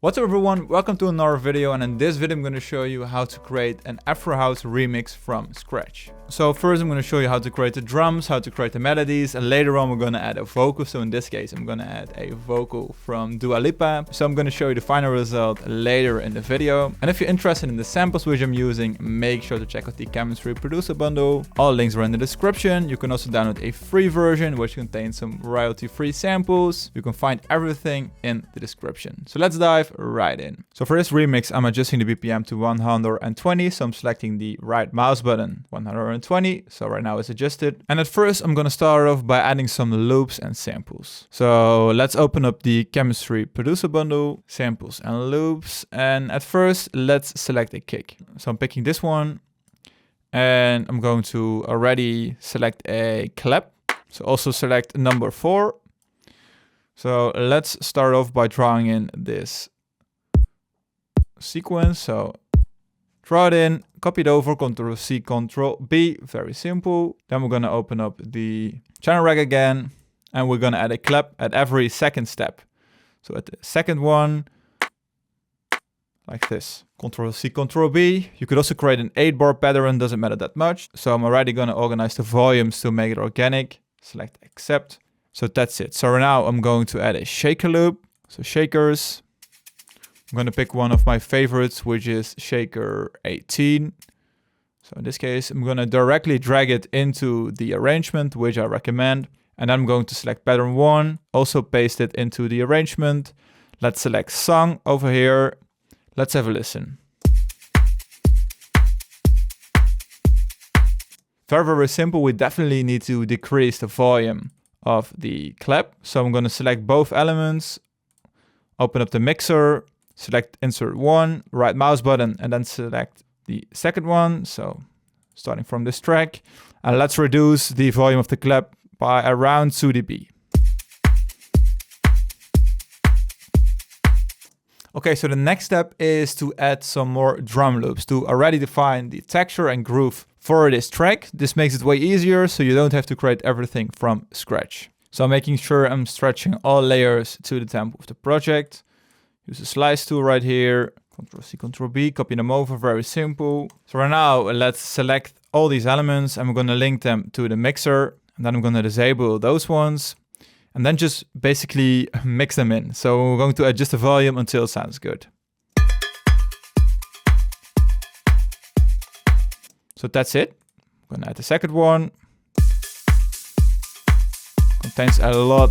What's up everyone, welcome to another video, and in this video I'm going to show you how to create an Afro House remix from scratch. So first I'm going to show you how to create the drums, how to create the melodies, and later on we're going to add a vocal. So in this case I'm going to add a vocal from Dua Lipa. So I'm going to show you the final result later in the video. And if you're interested in the samples which I'm using, make sure to check out the Keinemusik producer bundle. All links are in the description. You can also download a free version which contains some royalty-free samples. You can find everything in the description. So let's dive right in. So for this remix, I'm adjusting the BPM to 120. So I'm selecting the right mouse button, 120. So right now it's adjusted. And at first I'm going to start off by adding some loops and samples. So let's open up the Keinemusik producer bundle, samples and loops. And at first let's select a kick. So I'm picking this one and I'm going to already select a clap. So also select number 4. So let's start off by drawing in this sequence. So draw it in, copy it over, Ctrl C, Ctrl B, very simple. Then we're gonna open up the channel rack again, and we're gonna add a clap at every second step. So at the second one, like this, Ctrl C, Ctrl B. You could also create an 8-bar pattern, doesn't matter that much. So I'm already gonna organize the volumes to make it organic. Select accept. So that's it. So now I'm going to add a shaker loop. So shakers. I'm going to pick one of my favorites, which is shaker 18. So in this case, I'm going to directly drag it into the arrangement, which I recommend. And then I'm going to select pattern 1, also paste it into the arrangement. Let's select song over here. Let's have a listen. Very, very simple. We definitely need to decrease the volume of the clap. So I'm going to select both elements, open up the mixer, select insert 1, right mouse button, and then select the second one. So starting from this track, and let's reduce the volume of the clap by around 2 dB. Okay, so the next step is to add some more drum loops to already define the texture and groove for this track. This makes it way easier, so you don't have to create everything from scratch. So I'm making sure I'm stretching all layers to the tempo of the project. Use the slice tool right here, Ctrl C, Ctrl B, copy them over, very simple. So right now, let's select all these elements and we're gonna link them to the mixer. And then I'm gonna disable those ones and then just basically mix them in. So we're going to adjust the volume until it sounds good. So that's it. I'm gonna add the second one. Contains a lot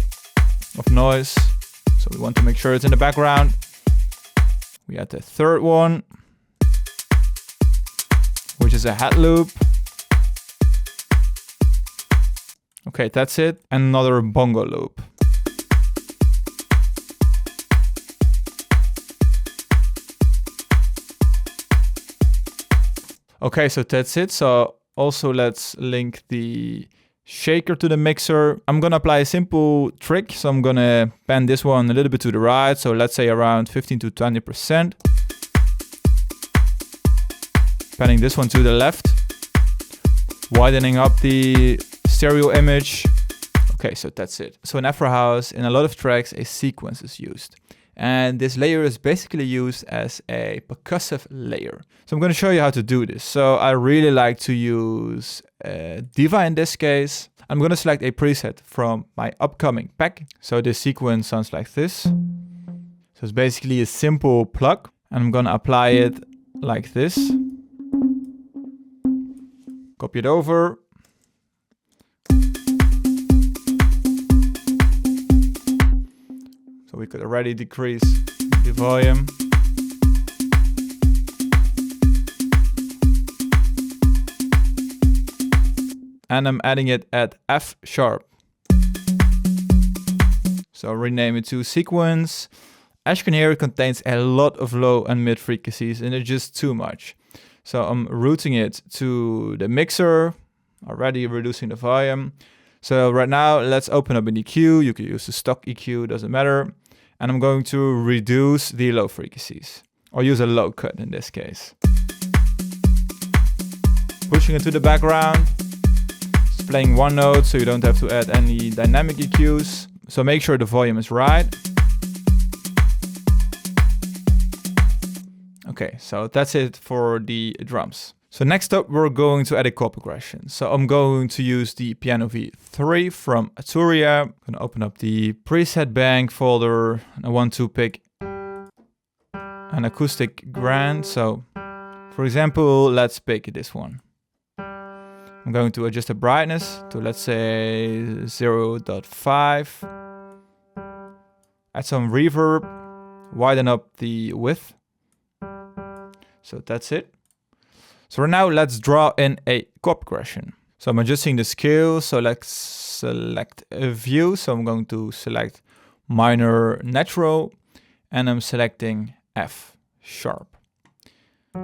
of noise, so we want to make sure it's in the background. We add the third one, which is a head loop. Okay, that's it. And another bongo loop. Okay, so that's it. So also let's link the shaker to the mixer. I'm gonna apply a simple trick. So I'm gonna pan this one a little bit to the right. So let's say around 15 to 20%. Panning this one to the left. Widening up the stereo image. Okay, so that's it. So in Afro House, in a lot of tracks, a sequence is used. And this layer is basically used as a percussive layer. So I'm going to show you how to do this. So I really like to use Diva in this case. I'm going to select a preset from my upcoming pack. So this sequence sounds like this. So it's basically a simple plug. And I'm going to apply it like this. Copy it over. So we could already decrease the volume. And I'm adding it at F sharp. So rename it to sequence. As you can hear, it contains a lot of low and mid frequencies and it's just too much. So I'm routing it to the mixer, already reducing the volume. So right now, let's open up an EQ. You can use the stock EQ, doesn't matter. And I'm going to reduce the low frequencies, or use a low cut in this case. Pushing it to the background. It's playing one note, so you don't have to add any dynamic EQs. So make sure the volume is right. Okay, so that's it for the drums. So next up, we're going to add a chord progression. So I'm going to use the Piano V3 from Arturia. I'm going to open up the preset bank folder. And I want to pick an acoustic grand. So for example, let's pick this one. I'm going to adjust the brightness to, let's say, 0.5. Add some reverb, widen up the width. So that's it. So now let's draw in a chord progression. So I'm adjusting the scale. So let's select a view. So I'm going to select minor natural and I'm selecting F sharp. So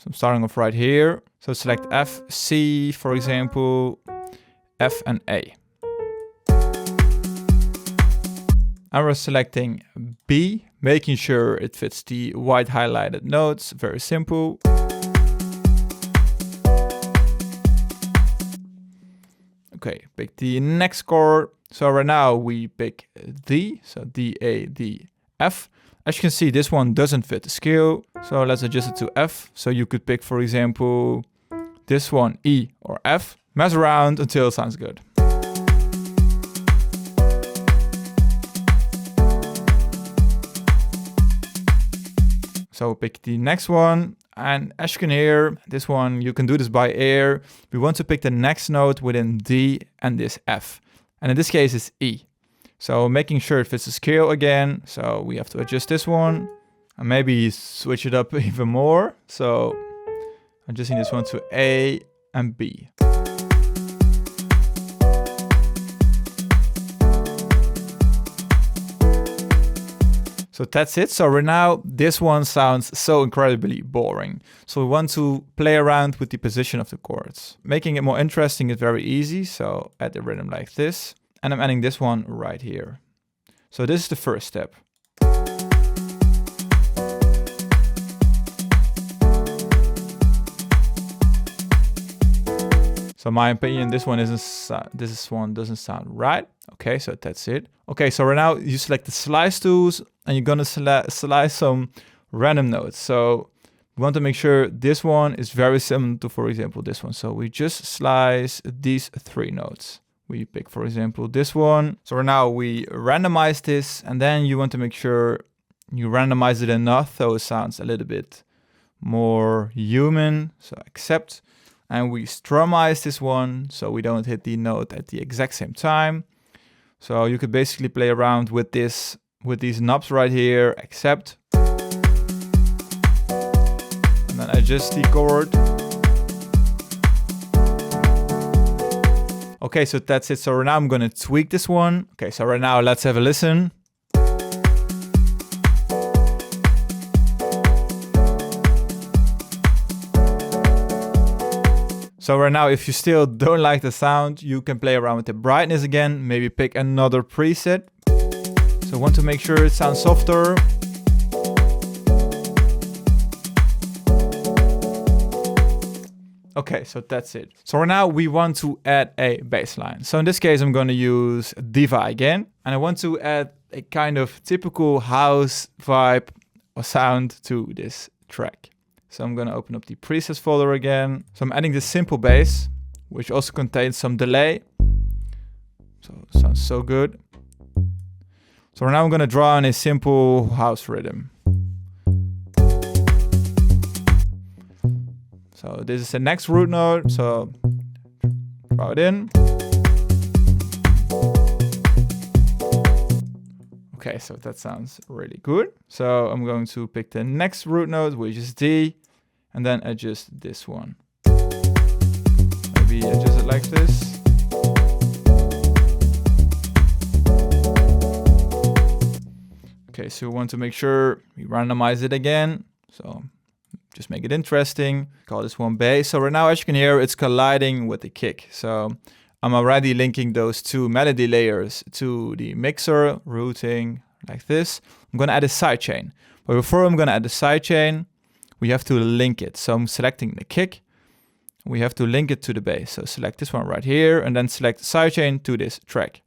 I'm starting off right here. So select F, C, for example, F and A. And we're selecting B, making sure it fits the white highlighted notes. Very simple. Okay, pick the next chord. So right now we pick D, so D, A, D, F. As you can see, this one doesn't fit the scale. So let's adjust it to F. So you could pick, for example, this one, E or F. Mess around until it sounds good. So pick the next one. And as you can hear, this one, you can do this by ear. We want to pick the next note within D and this F. And in this case, it's E. So making sure it fits the scale again. So we have to adjust this one and maybe switch it up even more. So adjusting this one to A and B. So that's it. So right now, this one sounds so incredibly boring. So we want to play around with the position of the chords. Making it more interesting is very easy. So add the rhythm like this. And I'm adding this one right here. So this is the first step. So in my opinion, this one doesn't sound right. Okay, so that's it. Okay, so right now you select the slice tools and you're gonna slice some random notes. So we want to make sure this one is very similar to, for example, this one. So we just slice these 3 notes. We pick, for example, this one. So right now we randomize this and then you want to make sure you randomize it enough so it sounds a little bit more human. So accept. And we strumize this one so we don't hit the note at the exact same time. So you could basically play around with this, with these knobs right here, accept. And then adjust the chord. Okay, so that's it. So right now I'm gonna tweak this one. Okay, so right now let's have a listen. So right now, if you still don't like the sound, you can play around with the brightness again, maybe pick another preset. So want to make sure it sounds softer. Okay, so that's it. So right now we want to add a bass line. So in this case, I'm going to use Diva again. And I want to add a kind of typical house vibe or sound to this track. So I'm going to open up the presets folder again. So I'm adding this simple bass, which also contains some delay. So it sounds so good. So now I'm going to draw in a simple house rhythm. So this is the next root note. So draw it in. Okay, so that sounds really good. So I'm going to pick the next root note, which is D, and then adjust this one. Maybe adjust it like this. Okay, so we want to make sure we randomize it again. So just make it interesting. Call this one bass. So right now, as you can hear, it's colliding with the kick. So I'm already linking those 2 melody layers to the mixer, routing like this. I'm gonna add a sidechain. But before I'm gonna add the sidechain, we have to link it. So I'm selecting the kick. We have to link it to the bass. So select this one right here and then select the sidechain to this track.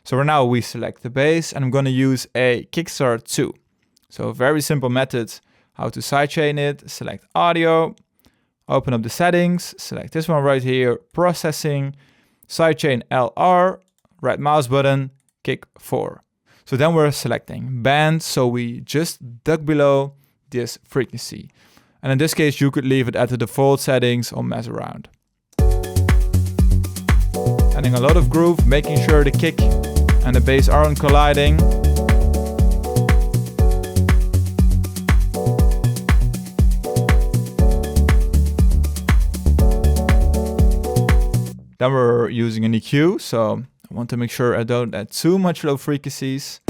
So right now we select the bass and I'm gonna use a kickstart 2. So a very simple method how to sidechain it. Select audio, open up the settings, select this one right here, processing, sidechain LR, right mouse button, kick 4. So then we're selecting band, so we just duck below this frequency. And in this case, you could leave it at the default settings or mess around. Adding a lot of groove, making sure the kick and the bass aren't colliding. Then we're using an EQ, so I want to make sure I don't add too much low frequencies.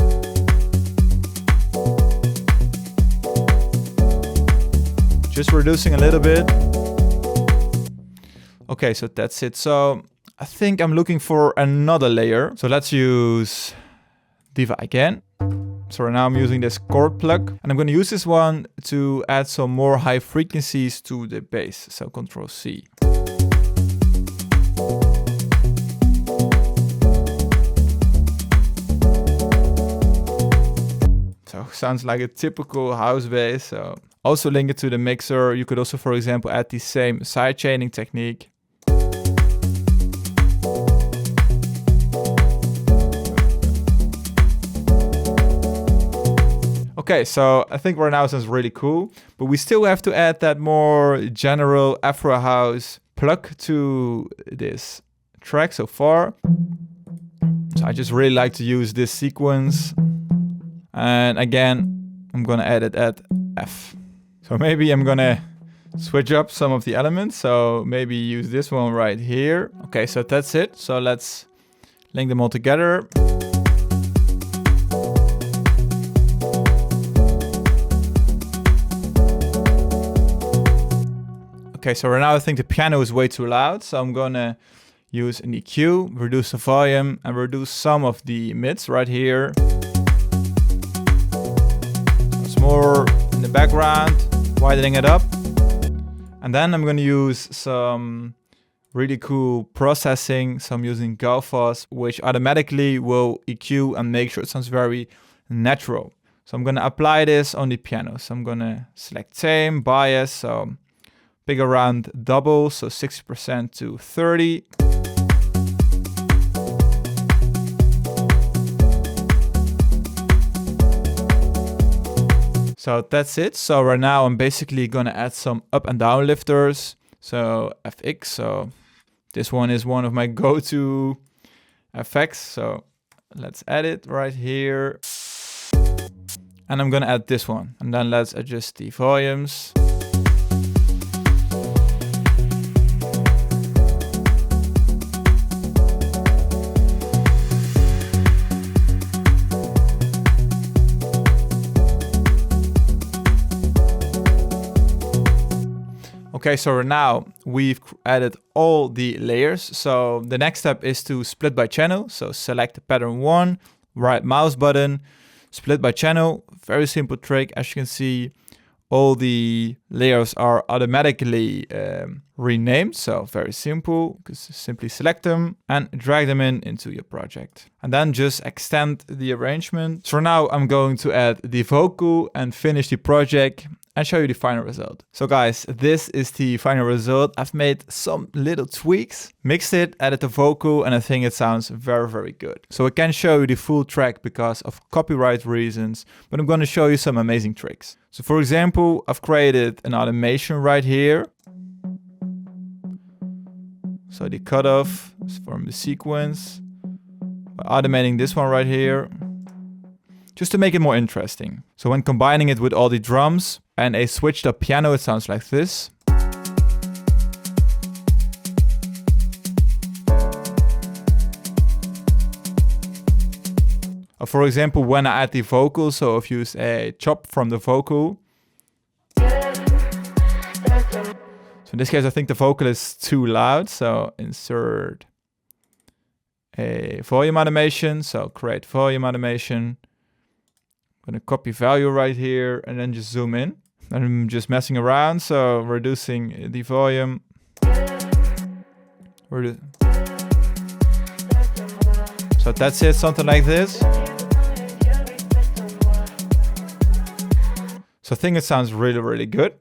Just reducing a little bit. Okay, so that's it. So I think I'm looking for another layer. So let's use Diva again. So right now I'm using this chord plug, and I'm going to use this one to add some more high frequencies to the bass. So Control C. So sounds like a typical house bass. So also link it to the mixer. You could also, for example, add the same sidechaining technique. Okay, so I think right now it sounds really cool, but we still have to add that more general Afro House pluck to this track so far. So I just really like to use this sequence. And again, I'm gonna add it at F. So maybe I'm gonna switch up some of the elements. So maybe use this one right here. Okay, so that's it. So let's link them all together. Okay, so right now I think the piano is way too loud, so I'm gonna use an EQ, reduce the volume, and reduce some of the mids right here. It's more in the background, widening it up. And then I'm gonna use some really cool processing. So I'm using Galfos, which automatically will EQ and make sure it sounds very natural. So I'm gonna apply this on the piano. So I'm gonna select tame, bias, so big around double, so 60% to 30. So that's it. So right now I'm basically gonna add some up and down lifters. So FX, so this one is one of my go-to effects. So let's add it right here. And I'm gonna add this one. And then let's adjust the volumes. Okay, so now we've added all the layers. So the next step is to split by channel. So select pattern 1, right mouse button, split by channel. Very simple trick. As you can see, all the layers are automatically renamed. So very simple, because simply select them and drag them into your project. And then just extend the arrangement. So now I'm going to add the vocal and finish the project and show you the final result. So guys, this is the final result. I've made some little tweaks, mixed it, added the vocal, and I think it sounds very, very good. So I can't show you the full track because of copyright reasons, but I'm gonna show you some amazing tricks. So for example, I've created an automation right here. So the cutoff is from the sequence. By automating this one right here, just to make it more interesting. So when combining it with all the drums and a switched up piano, it sounds like this. Or for example, when I add the vocal, so if you use a chop from the vocal. So in this case, I think the vocal is too loud. So insert a volume automation. So create volume automation. I'm gonna copy value right here and then just zoom in. And I'm just messing around, so reducing the volume. So that's it, something like this. So I think it sounds really, really good.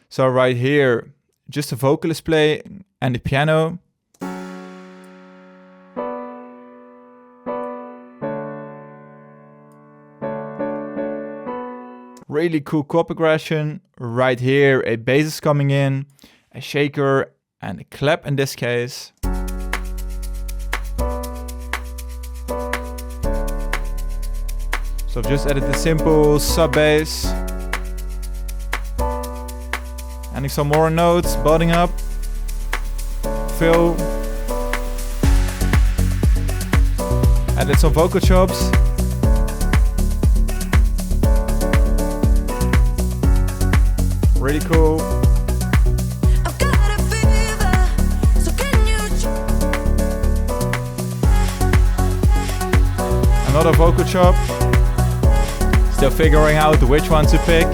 So right here, just a vocalist play and the piano. Really cool chord progression. Right here, a bass is coming in, a shaker and a clap in this case. So I've just added the simple sub bass. Adding some more notes, building up, fill. Added some vocal chops. Really cool. Another vocal chop. Still figuring out which one to pick.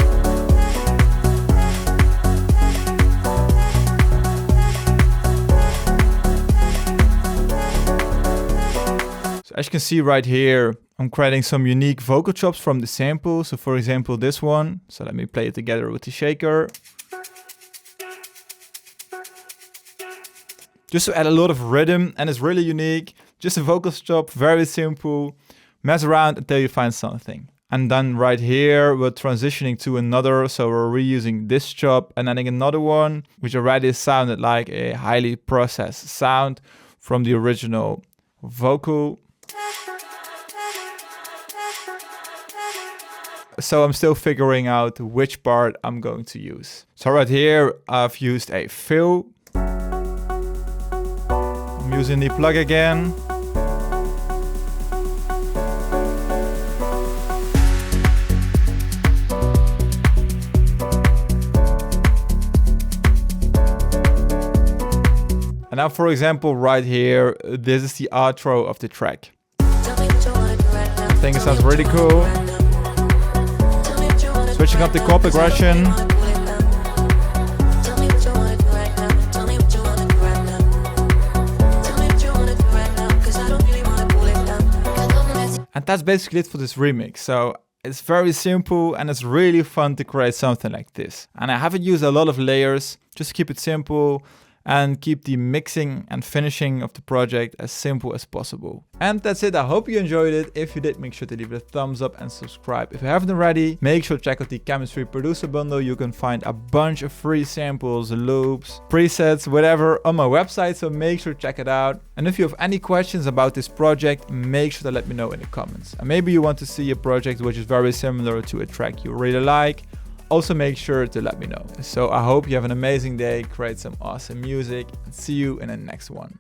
So as you can see right here, I'm creating some unique vocal chops from the sample. So for example, this one. So let me play it together with the shaker. Just to add a lot of rhythm, and it's really unique. Just a vocal chop, very simple. Mess around until you find something. And then right here, we're transitioning to another. So we're reusing this chop and adding another one, which already sounded like a highly processed sound from the original vocal. So I'm still figuring out which part I'm going to use. So right here, I've used a fill. I'm using the plug again. And now, for example, right here, this is the outro of the track. I think it sounds really cool. Switching up the chord progression. And that's basically it for this remix. So it's very simple and it's really fun to create something like this. And I haven't used a lot of layers, just to keep it simple and keep the mixing and finishing of the project as simple as possible. And that's it. I hope you enjoyed it. If you did, make sure to leave it a thumbs up and subscribe. If you haven't already, make sure to check out the Keinemusik producer bundle. You can find a bunch of free samples, loops, presets, whatever on my website. So make sure to check it out. And if you have any questions about this project, make sure to let me know in the comments. And maybe you want to see a project which is very similar to a track you really like. Also make sure to let me know. So I hope you have an amazing day, create some awesome music, and see you in the next one.